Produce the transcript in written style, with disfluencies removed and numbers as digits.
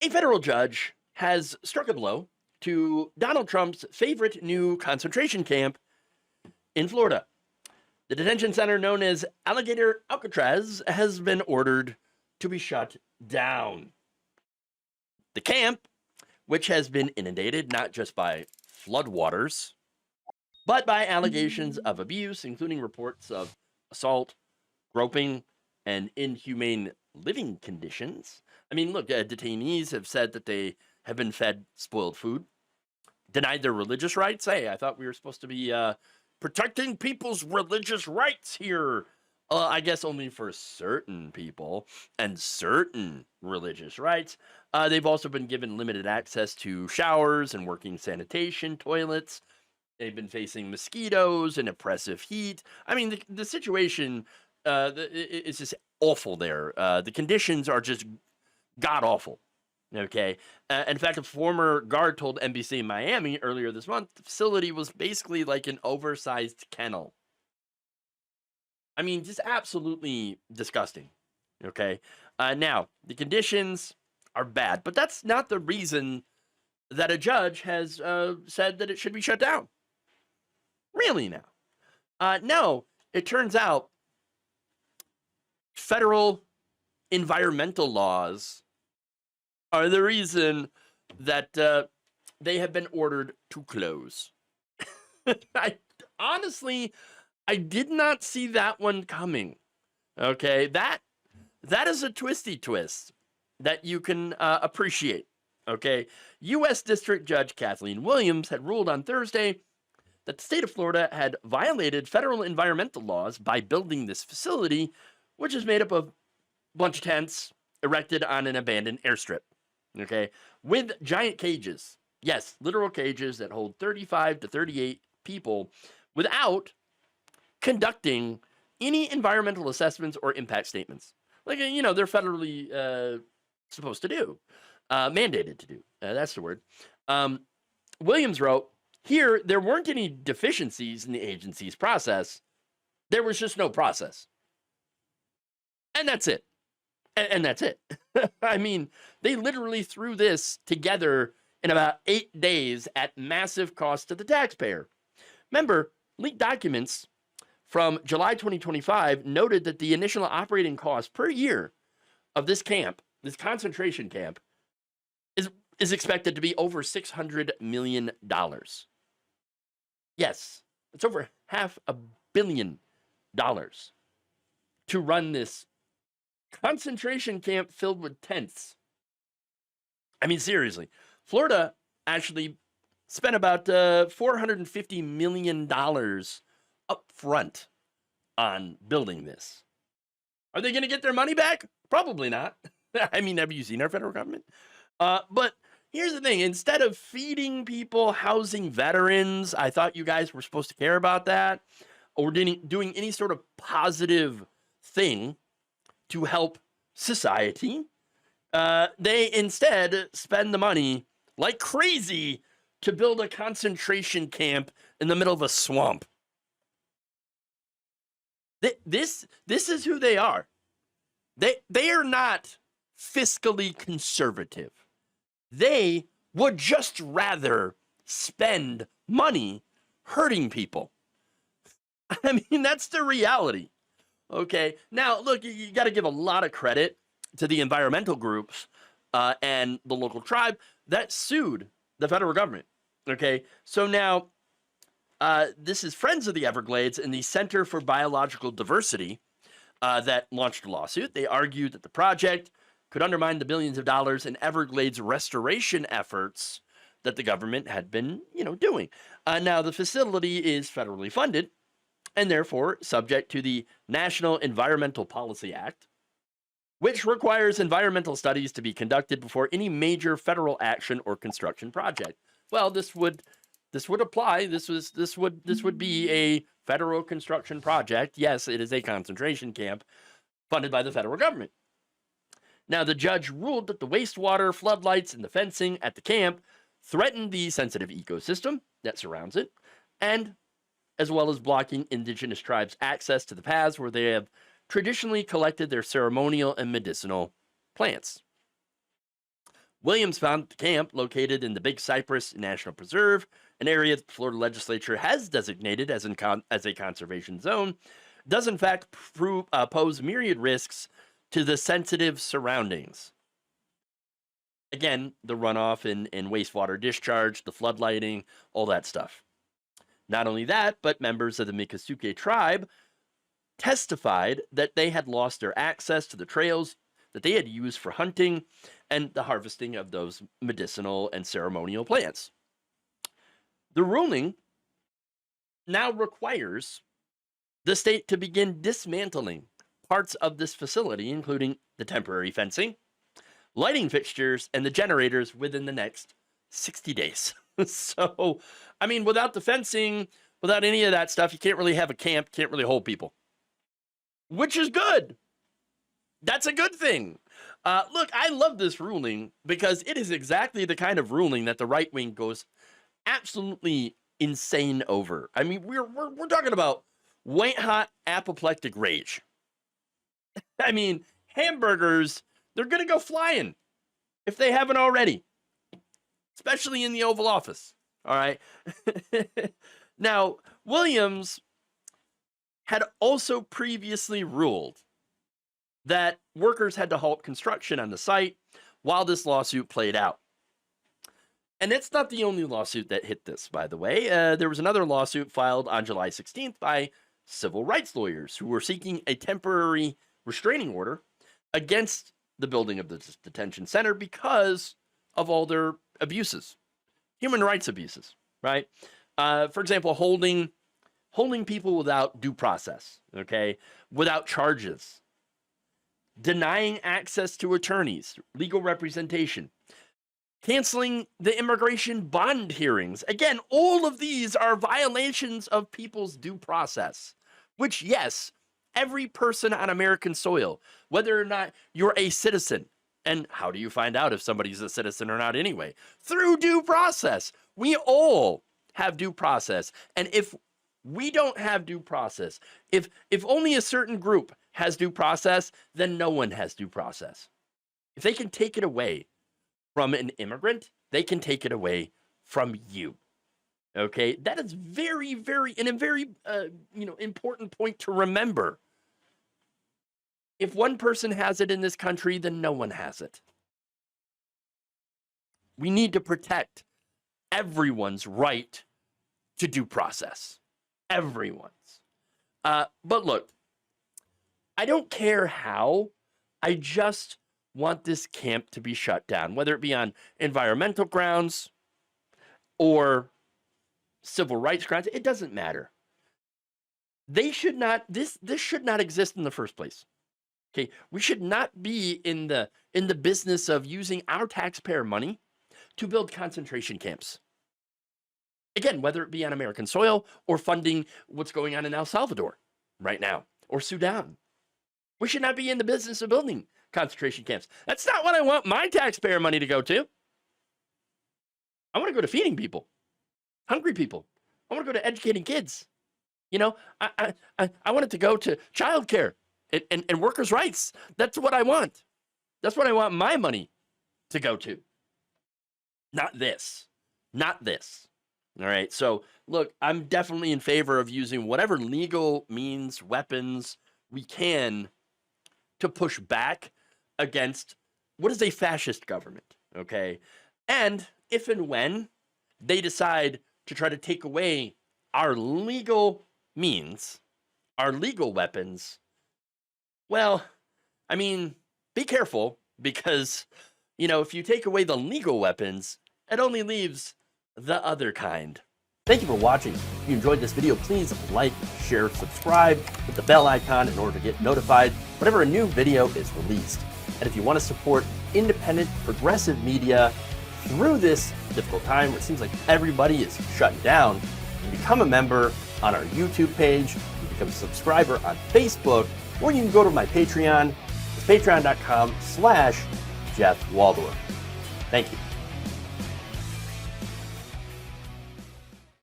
A federal judge has struck a blow to Donald Trump's favorite new concentration camp in Florida. The detention center known as Alligator Alcatraz has been ordered to be shut down. The camp, which has been inundated not just by floodwaters, but by allegations of abuse, including reports of assault, groping, and inhumane living conditions. I mean, look, detainees have said that they have been fed spoiled food, denied their religious rights. Hey, I thought we were supposed to be protecting people's religious rights here. I guess only for certain people and certain religious rights. They've also been given limited access to showers and working sanitation, toilets. They've been facing mosquitoes and oppressive heat. I mean, the situation is just awful there. The conditions are just god awful. Okay. In fact, a former guard told NBC Miami earlier this month the facility was basically like an oversized kennel. I mean, just absolutely disgusting. Okay. Now, the conditions are bad, but that's not the reason that a judge has said that it should be shut down. Really now? No, it turns out federal environmental laws are the reason that they have been ordered to close. I honestly, I did not see that one coming. Okay, that is a twisty twist that you can appreciate. Okay, U.S. District Judge Kathleen Williams had ruled on Thursday that the state of Florida had violated federal environmental laws by building this facility, which is made up of a bunch of tents erected on an abandoned airstrip. Okay, with giant cages. Yes, literal cages that hold 35 to 38 people without conducting any environmental assessments or impact statements. Like, they're federally supposed to do, mandated to do. That's the word. Williams wrote, here, there weren't any deficiencies in the agency's process. There was just no process. And that's it. And that's it. I mean, they literally threw this together in about 8 days at massive cost to the taxpayer. Remember, leaked documents from July 2025 noted that the initial operating cost per year of this camp, this concentration camp, is expected to be over $600 million. Yes, it's over $500 million to run this concentration camp filled with tents. I mean, seriously, Florida actually spent about $450 million up front on building this. Are they going to get their money back? Probably not. I mean, have you seen our federal government? But here's the thing. Instead of feeding people, housing veterans, I thought you guys were supposed to care about that, or doing any sort of positive thing to help society. They instead spend the money like crazy to build a concentration camp in the middle of a swamp. This is who they are. They are not fiscally conservative. They would just rather spend money hurting people. I mean, that's the reality. Okay. Now, look, you got to give a lot of credit to the environmental groups and the local tribe that sued the federal government. Okay. So now, this is Friends of the Everglades and the Center for Biological Diversity that launched a lawsuit. They argued that the project could undermine the billions of dollars in Everglades restoration efforts that the government had been, doing. Now, the facility is federally funded and therefore subject to the National Environmental Policy Act, which requires environmental studies to be conducted before any major federal action or construction project. Well, this would apply. This would be a federal construction project. Yes, it is a concentration camp funded by the federal government. Now, the judge ruled that the wastewater, floodlights, and the fencing at the camp threatened the sensitive ecosystem that surrounds it, and as well as blocking indigenous tribes' access to the paths where they have traditionally collected their ceremonial and medicinal plants. Williams found the camp, located in the Big Cypress National Preserve, an area the Florida legislature has designated as a conservation zone, does in fact pose myriad risks to the sensitive surroundings. Again, the runoff and wastewater discharge, the floodlighting, all that stuff. Not only that, but members of the Miccosukee tribe testified that they had lost their access to the trails that they had used for hunting and the harvesting of those medicinal and ceremonial plants. The ruling now requires the state to begin dismantling parts of this facility, including the temporary fencing, lighting fixtures, and the generators within the next 60 days. So, I mean, without the fencing, without any of that stuff, you can't really have a camp, can't really hold people, which is good. That's a good thing. Look, I love this ruling because it is exactly the kind of ruling that the right wing goes absolutely insane over. I mean, we're talking about white hot apoplectic rage. I mean, hamburgers, they're going to go flying if they haven't already, especially in the Oval Office. All right. Now, Williams had also previously ruled that workers had to halt construction on the site while this lawsuit played out. And it's not the only lawsuit that hit this, by the way. There was another lawsuit filed on July 16th by civil rights lawyers who were seeking a temporary restraining order against the building of the detention center because of all their abuses, human rights abuses, right? For example, holding people without due process, okay, without charges, denying access to attorneys, legal representation, canceling the immigration bond hearings. Again, all of these are violations of people's due process, which, yes, every person on American soil, whether or not you're a citizen, and how do you find out if somebody's a citizen or not anyway? Through due process. We all have due process. And if we don't have due process, if only a certain group has due process, then no one has due process. If they can take it away from an immigrant, they can take it away from you. Okay, that is very, very, and a very, important point to remember. If one person has it in this country, then no one has it. We need to protect everyone's right to due process. Everyone's. But look, I don't care how. I just want this camp to be shut down, whether it be on environmental grounds or civil rights grounds. It doesn't matter. They should not. This should not exist in the first place. Okay, we should not be in the business of using our taxpayer money to build concentration camps. Again, whether it be on American soil or funding what's going on in El Salvador right now or Sudan. We should not be in the business of building concentration camps. That's not what I want my taxpayer money to go to. I want to go to feeding people, hungry people. I want to go to educating kids. You know, I want it to go to childcare and workers' rights. That's what I want. That's what I want my money to go to. Not this. Not this. All right. So, look, I'm definitely in favor of using whatever legal means, weapons we can to push back against what is a fascist government. Okay. And if and when they decide to try to take away our legal means, our legal weapons, well, I mean, be careful because, if you take away the legal weapons, it only leaves the other kind. Thank you for watching. If you enjoyed this video, please like, share, subscribe, hit the bell icon in order to get notified whenever a new video is released. And if you want to support independent, progressive media through this difficult time where it seems like everybody is shutting down, you can become a member on our YouTube page, you can become a subscriber on Facebook, or you can go to my Patreon. It's patreon.com/Jeff Waldorf. Thank you.